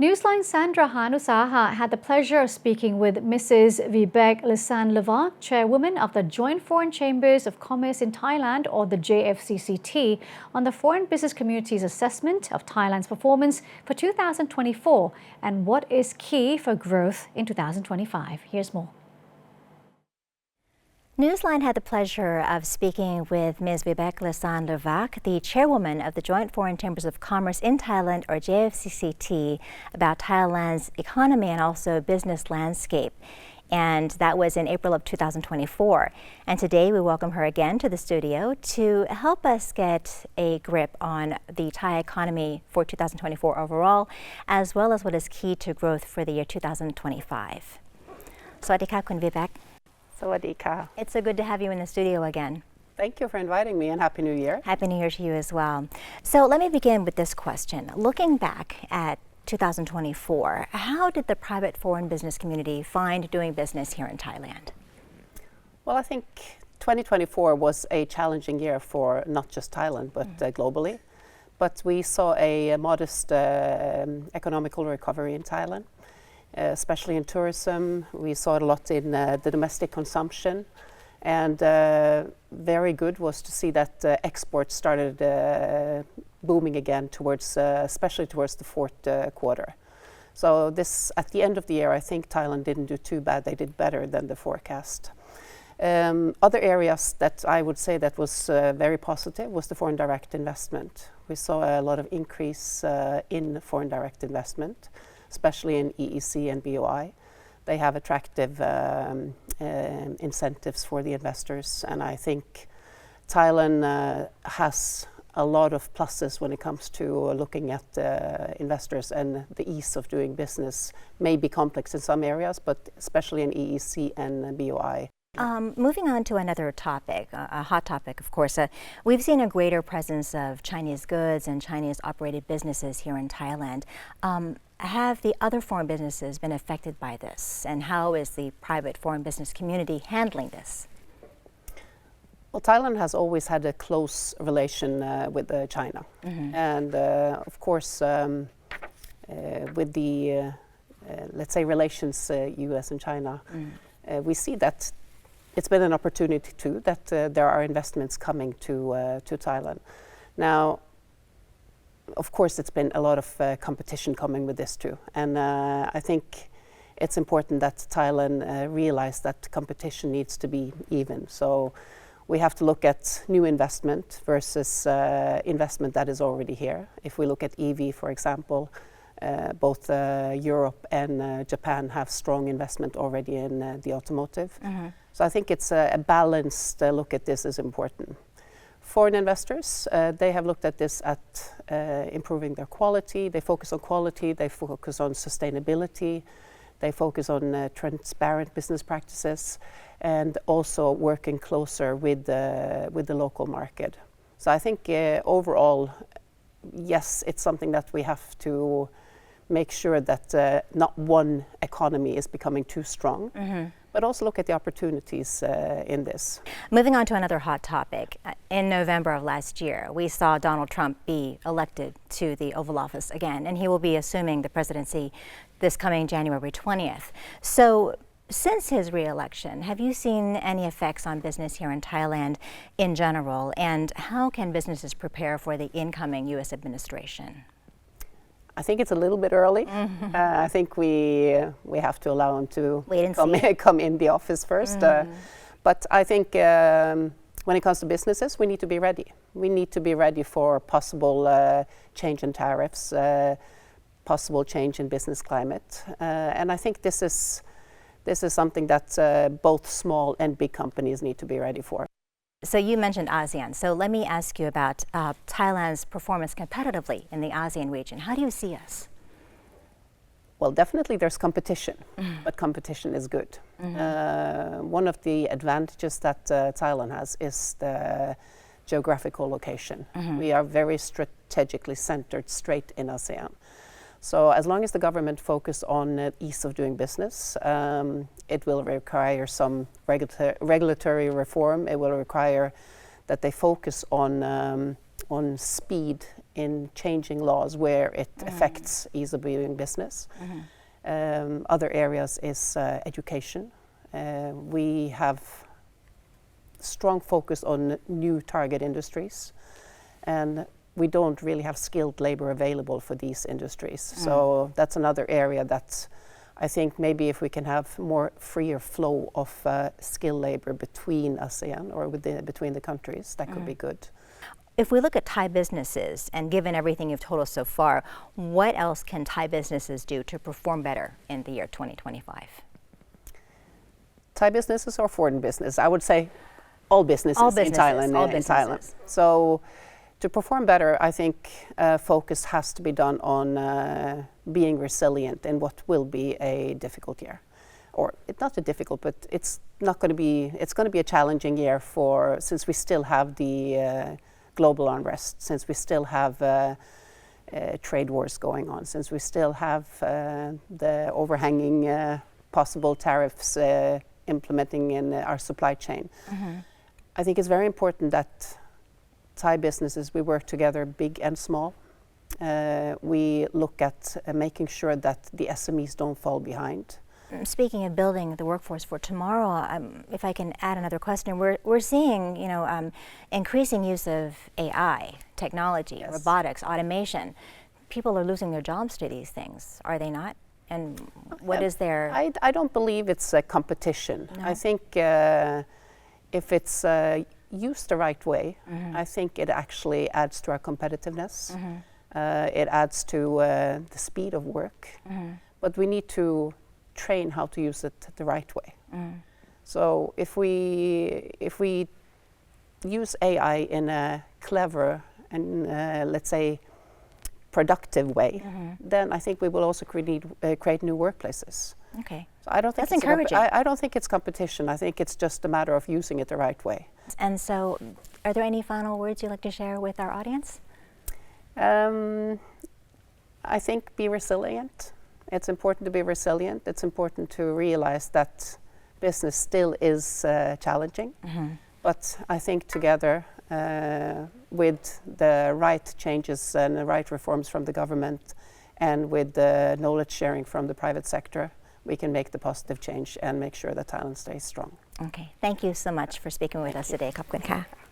Newsline Sandra Hanutsaha had the pleasure of speaking with Mrs. Vibeke Lyssand Leirvåg, chairwoman of the Joint Foreign Chambers of Commerce in Thailand, or the JFCCT, on the foreign business community's assessment of Thailand's performance for 2024 and what is key for growth in 2025. Here's more. Newsline had the pleasure of speaking with Ms. Vibeke Lyssand Leirvåg, the chairwoman of the Joint Foreign Chambers of Commerce in Thailand, or JFCCT, about Thailand's economy and also business landscape. And that was in April of 2024. And today we welcome her again to the studio to help us get a grip on the Thai economy for 2024 overall, as well as what is key to growth for the year 2025. Swadika, Kun Vibeke. Sawadika. It's so good to have you in the studio again. Thank you for inviting me, and Happy New Year. Happy New Year to you as well. So let me begin with this question. Looking back at 2024, how did the private foreign business community find doing business here in Thailand? Well, I think 2024 was a challenging year for not just Thailand, but globally. But we saw a modest economical recovery in Thailand. Especially in tourism. We saw it a lot in the domestic consumption, and very good was to see that exports started booming again towards, especially towards the fourth quarter. So this, at the end of the year, I think Thailand didn't do too bad. They did better than the forecast. Other areas that I would say that was very positive was the foreign direct investment. We saw a lot of increase in foreign direct investment, especially in EEC and BOI. They have attractive incentives for the investors, and I think Thailand has a lot of pluses when it comes to looking at investors, and the ease of doing business may be complex in some areas, but especially in EEC and BOI. Moving on to another topic, a hot topic, of course. We've seen a greater presence of Chinese goods and Chinese operated businesses here in Thailand. Have the other foreign businesses been affected by this? And how is the private foreign business community handling this? Well, Thailand has always had a close relation with China. And of course, with the, let's say, relations US and China, we see that it's been an opportunity too, that there are investments coming to Thailand. Now, of course, it's been a lot of competition coming with this too. And I think it's important that Thailand realize that competition needs to be even. So we have to look at new investment versus investment that is already here. If we look at EV, for example, both Europe and Japan have strong investment already in the automotive. So I think it's a balanced look at this is important. Foreign investors, they have looked at this at improving their quality. They focus on quality, they focus on sustainability, they focus on transparent business practices, and also working closer with the local market. So I think overall, yes, it's something that we have to make sure that not one economy is becoming too strong, but also look at the opportunities in this. Moving on to another hot topic. In November of last year, we saw Donald Trump be elected to the Oval Office again, and he will be assuming the presidency this coming January 20th. So since his re-election, have you seen any effects on business here in Thailand in general, and how can businesses prepare for the incoming U.S. administration? I think it's a little bit early. I think we have to allow him to come in the office first. But I think when it comes to businesses, we need to be ready. We need to be ready for possible change in tariffs, possible change in business climate. And I think this is something that both small and big companies need to be ready for. So you mentioned ASEAN. So let me ask you about Thailand's performance competitively in the ASEAN region. How do you see us? Well, definitely there's competition, but competition is good. One of the advantages that Thailand has is the geographical location. We are very strategically centered straight in ASEAN. So as long as the government focus on ease of doing business, it will require some regulatory reform. It will require that they focus on speed in changing laws where it affects ease of doing business. Other areas is education. We have strong focus on new target industries, and we don't really have skilled labor available for these industries. So that's another area that I think maybe if we can have more freer flow of skilled labor between ASEAN or between the countries, that could be good. If we look at Thai businesses, and given everything you've told us so far, what else can Thai businesses do to perform better in the year 2025? Thai businesses or foreign business? I would say all businesses in Thailand. So to perform better, I think focus has to be done on being resilient in what will be a difficult year. Or it's not a difficult, but it's going to be a challenging year since we still have the global unrest, since we still have trade wars going on, since we still have the overhanging possible tariffs implementing in our supply chain. I think it's very important that Thai businesses, we work together, big and small. We look at making sure that the SMEs don't fall behind. Speaking of building the workforce for tomorrow, if I can add another question, we're seeing increasing use of AI, technology, robotics, automation. People are losing their jobs to these things, are they not? And what is their... I don't believe it's a competition. No? I think if it's used the right way, I think it actually adds to our competitiveness. It adds to the speed of work. But we need to train how to use it the right way. So if we use AI in a clever and let's say productive way, then I think we will also create new workplaces. Okay, so I don't think that's encouraging. I don't think it's competition. I think it's just a matter of using it the right way. And so, are there any final words you'd like to share with our audience? I think be resilient. It's important to be resilient. It's important to realize that business still is challenging. But I think together with the right changes and the right reforms from the government and with the knowledge sharing from the private sector, we can make the positive change and make sure that Thailand stays strong. Okay, thank you so much for speaking with us today. ขอบคุณค่ะ